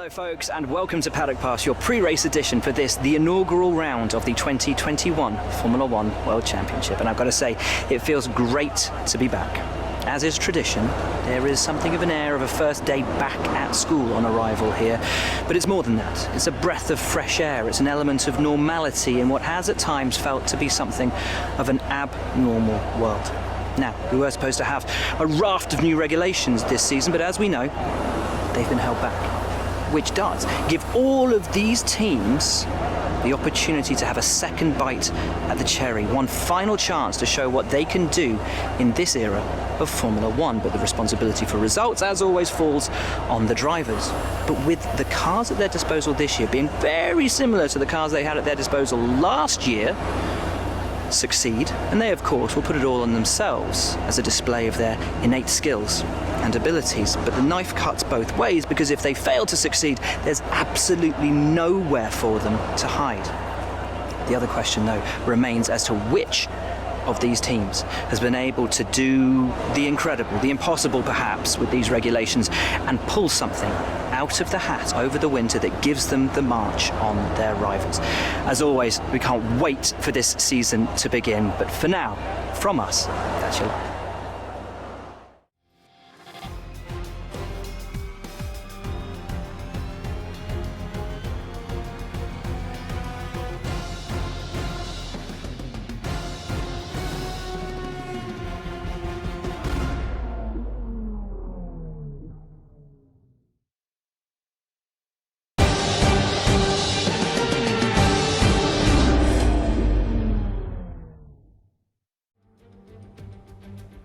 Hello folks and welcome to Paddock Pass, your pre-race edition for the inaugural round of the 2021 Formula One World Championship. And I've got to say, it feels great to be back. As is tradition, there is something of an air of a first day back at school on arrival here. But it's more than that. It's a breath of fresh air. It's an element of normality in what has at times felt to be something of an abnormal world. Now, we were supposed to have a raft of new regulations this season, but as we know, they've been held back. Which does give all of these teams the opportunity to have a second bite at the cherry, one final chance to show what they can do in this era of Formula One. But the responsibility for results, as always, falls on the drivers. But with the cars at their disposal this year being very similar to the cars they had at their disposal last year, succeed, and they of course will put it all on themselves as a display of their innate skills and abilities. But the knife cuts both ways, because if they fail to succeed, there's absolutely nowhere for them to hide. The other question though remains as to which of these teams has been able to do the incredible, the impossible perhaps, with these regulations and pull something out of the hat over the winter that gives them the march on their rivals. As always, we can't wait for this season to begin, but for now, from us, that's your life.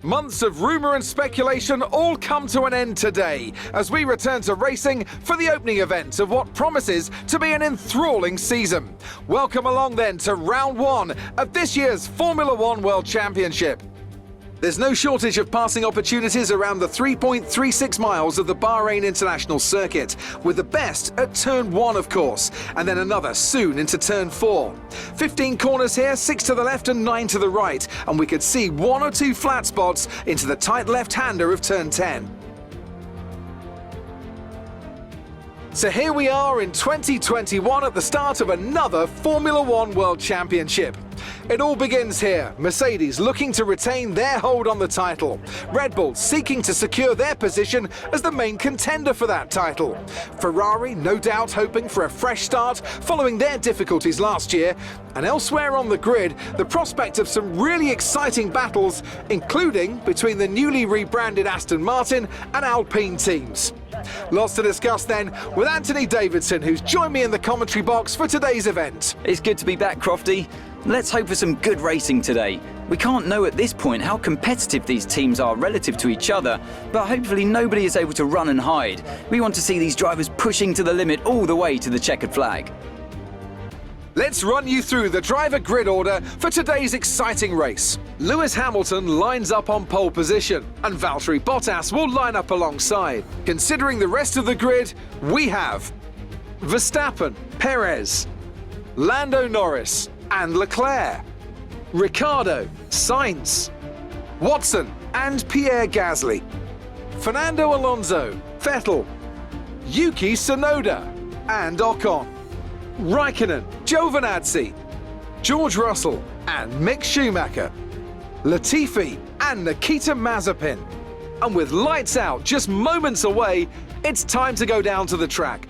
Months of rumour and speculation all come to an end today as we return to racing for the opening event of what promises to be an enthralling season. Welcome along then to round one of this year's Formula One World Championship. There's no shortage of passing opportunities around the 3.36 miles of the Bahrein International Circuit, with the best at turn 1 of course, and then another soon into turn 4. 15 corners here, 6 to the left and 9 to the right, and we could see 1 or 2 flat spots into the tight left-hander of turn 10. So here we are in 2021 at the start of another Formula One World Championship. It all begins here, Mercedes looking to retain their hold on the title, Red Bull seeking to secure their position as the main contender for that title, Ferrari no doubt hoping for a fresh start following their difficulties last year, and elsewhere on the grid, the prospect of some really exciting battles, including between the newly rebranded Aston Martin and Alpine teams. Lots to discuss then with Anthony Davidson, who's joined me in the commentary box for today's event. It's good to be back, Crofty. Let's hope for some good racing today. We can't know at this point how competitive these teams are relative to each other, but hopefully nobody is able to run and hide. We want to see these drivers pushing to the limit all the way to the checkered flag. Let's run you through the driver grid order for today's exciting race. Lewis Hamilton lines up on pole position, and Valtteri Bottas will line up alongside. Considering the rest of the grid, we have Verstappen, Perez, Lando Norris and Leclerc, Ricciardo, Sainz, Watson and Pierre Gasly, Fernando Alonso, Vettel, Yuki Tsunoda and Ocon, Raikkonen, Giovinazzi, George Russell and Mick Schumacher, Latifi and Nikita Mazepin. And with lights out just moments away, it's time to go down to the track.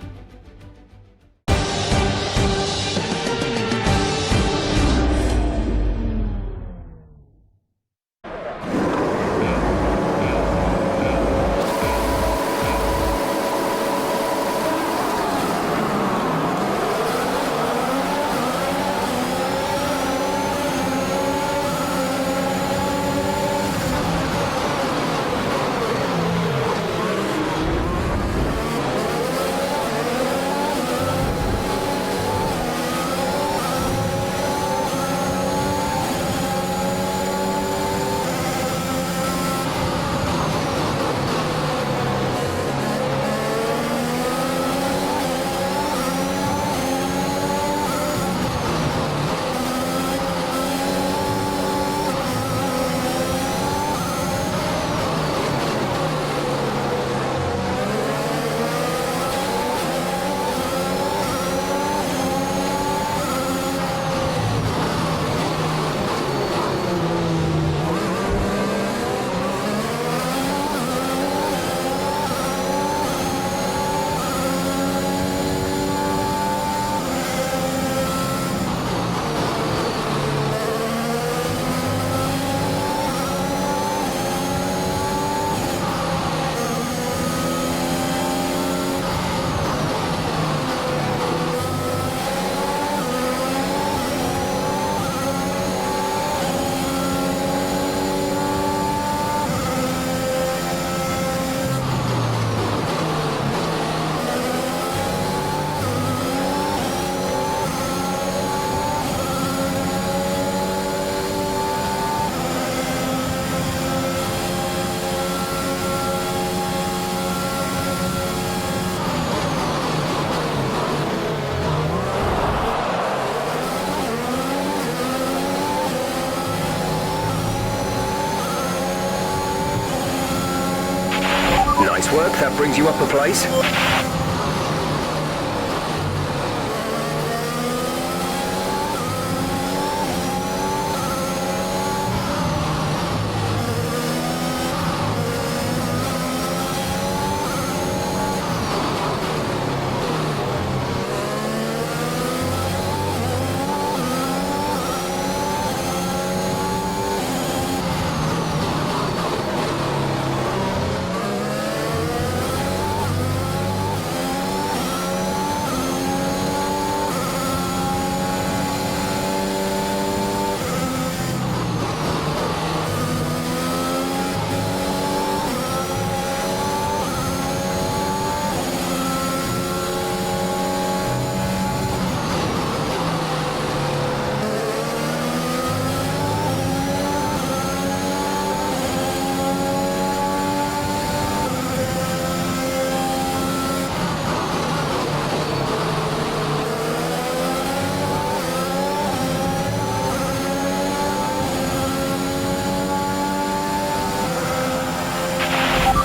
That brings you up a place.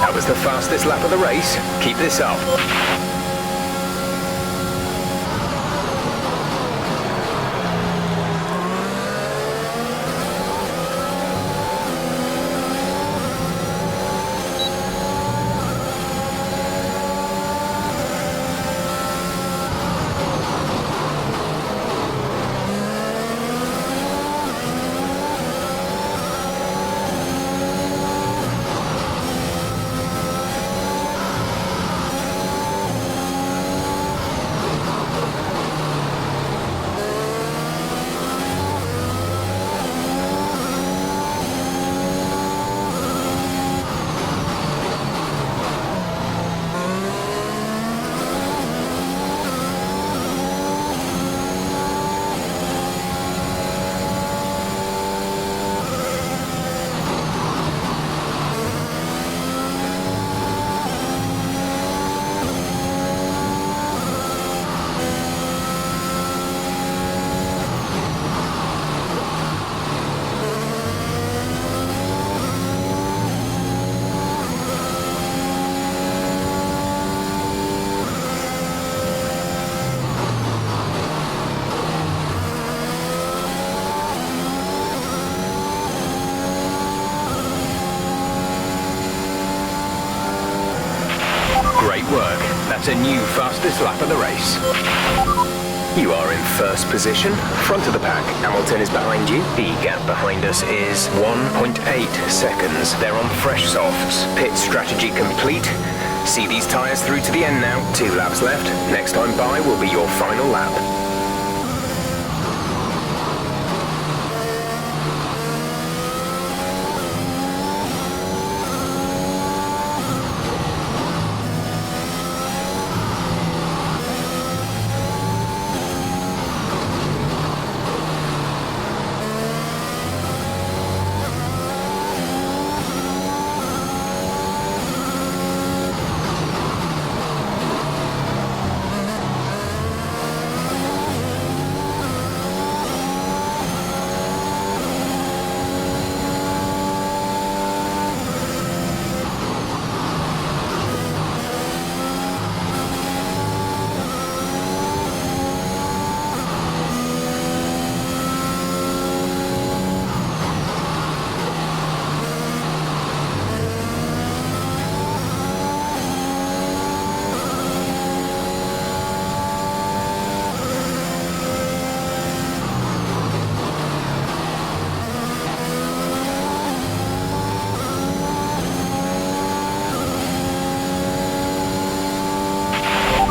That was the fastest lap of the race. Keep this up. Great work. That's a new fastest lap of the race. You are in first position, front of the pack. Hamilton is behind you. The gap behind us is 1.8 seconds. They're on fresh softs. Pit strategy complete. See these tyres through to the end now. 2 laps left. Next time by will be your final lap.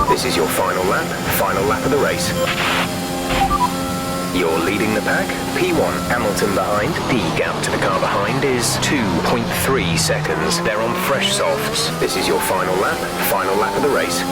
This is your final lap of the race. You're leading the pack, P1, Hamilton behind. The gap to the car behind is 2.3 seconds. They're on fresh softs. This is your final lap of the race.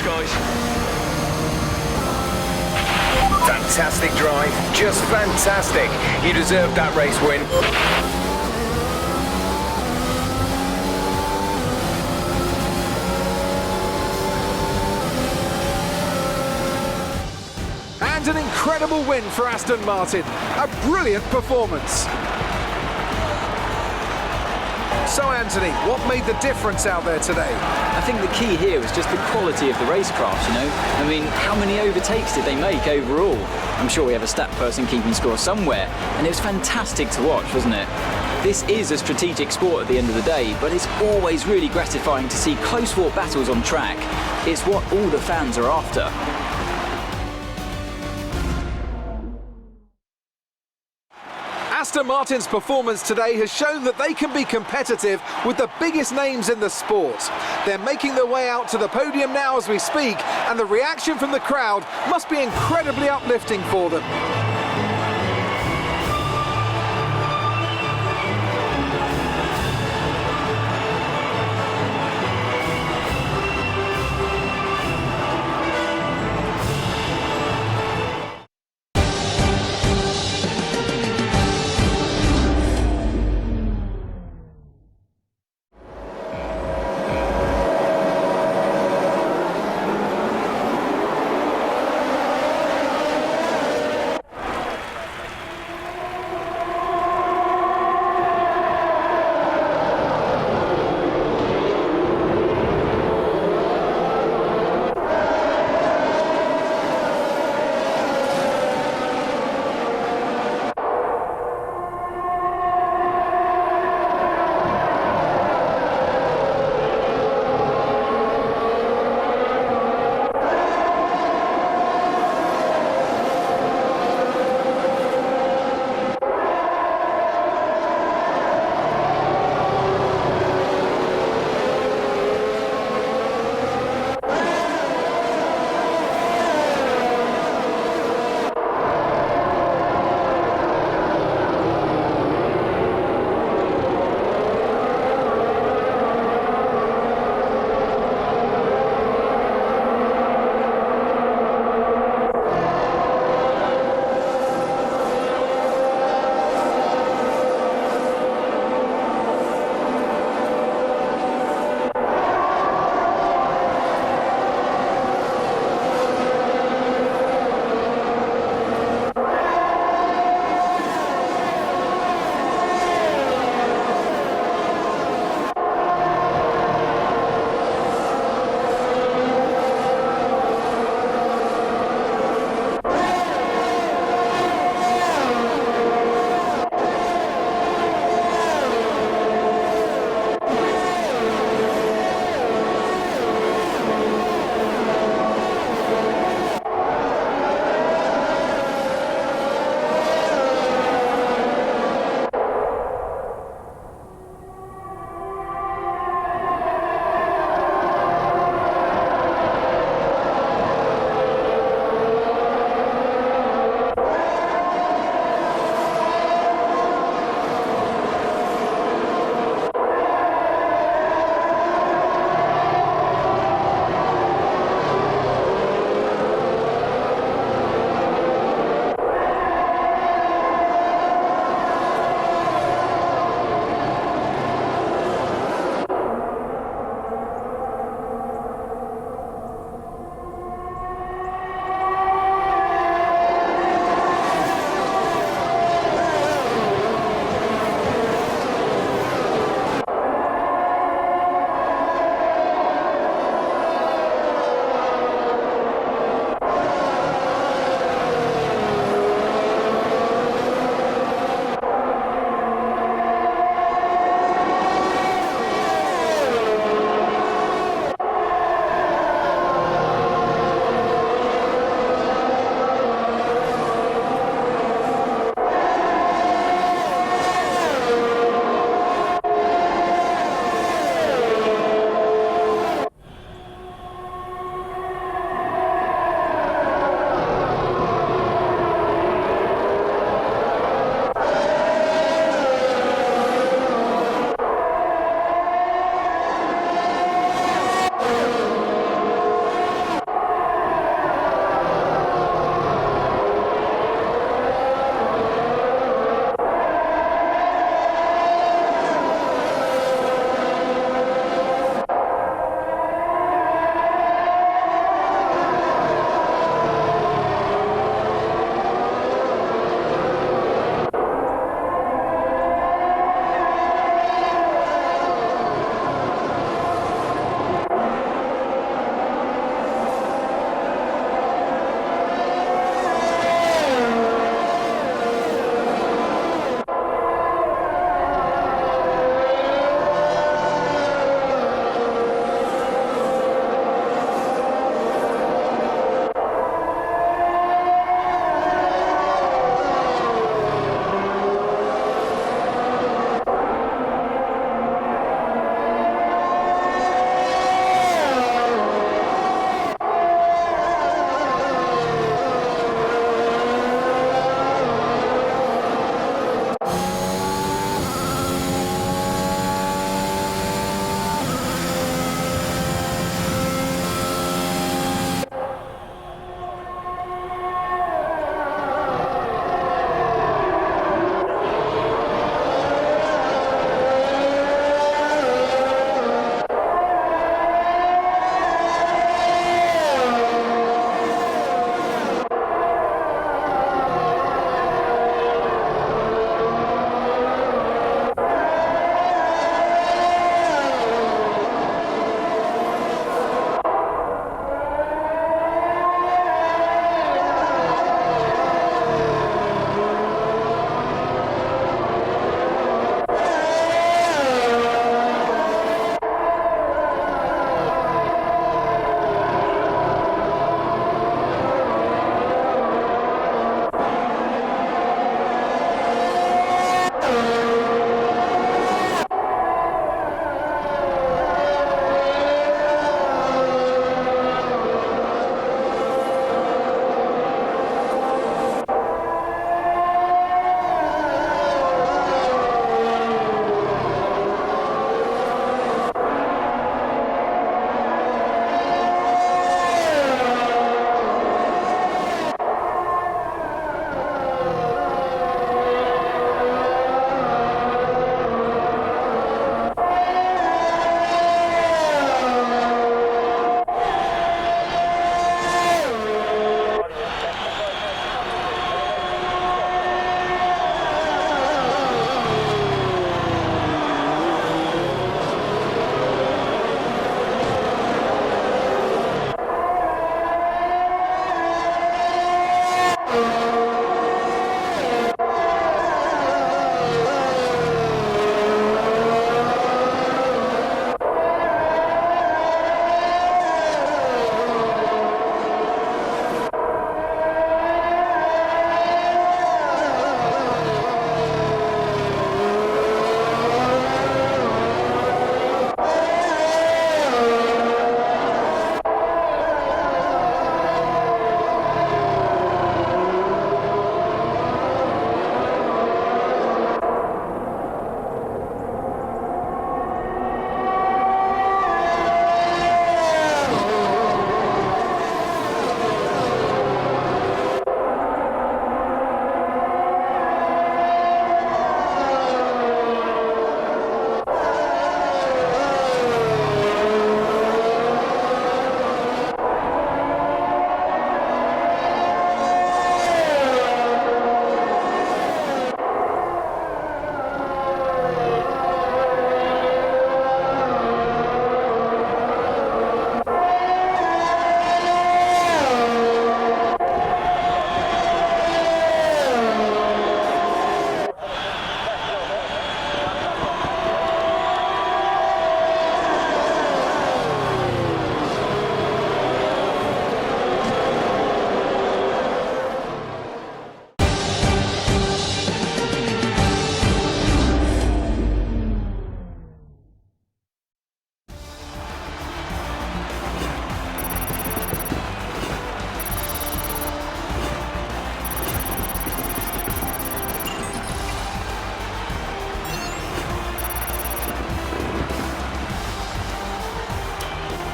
guys. Fantastic drive, just fantastic. You deserved that race win. And an incredible win for Aston Martin. A brilliant performance. So Anthony, what made the difference out there today? I think the key here was just the quality of the racecraft, you know? I mean, how many overtakes did they make overall? I'm sure we have a stat person keeping score somewhere, and it was fantastic to watch, wasn't it? This is a strategic sport at the end of the day, but it's always really gratifying to see close-fought battles on track. It's what all the fans are after. Aston Martin's performance today has shown that they can be competitive with the biggest names in the sport. They're making their way out to the podium now as we speak, and the reaction from the crowd must be incredibly uplifting for them.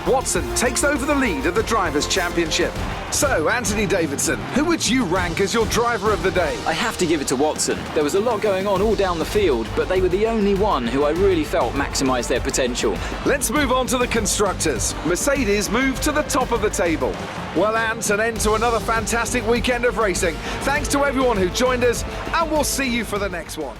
Watson takes over the lead of the Drivers' Championship. So, Anthony Davidson, who would you rank as your driver of the day? I have to give it to Watson. There was a lot going on all down the field, but they were the only one who I really felt maximised their potential. Let's move on to the constructors. Mercedes moved to the top of the table. Well, Ant, an end to another fantastic weekend of racing. Thanks to everyone who joined us, and we'll see you for the next one.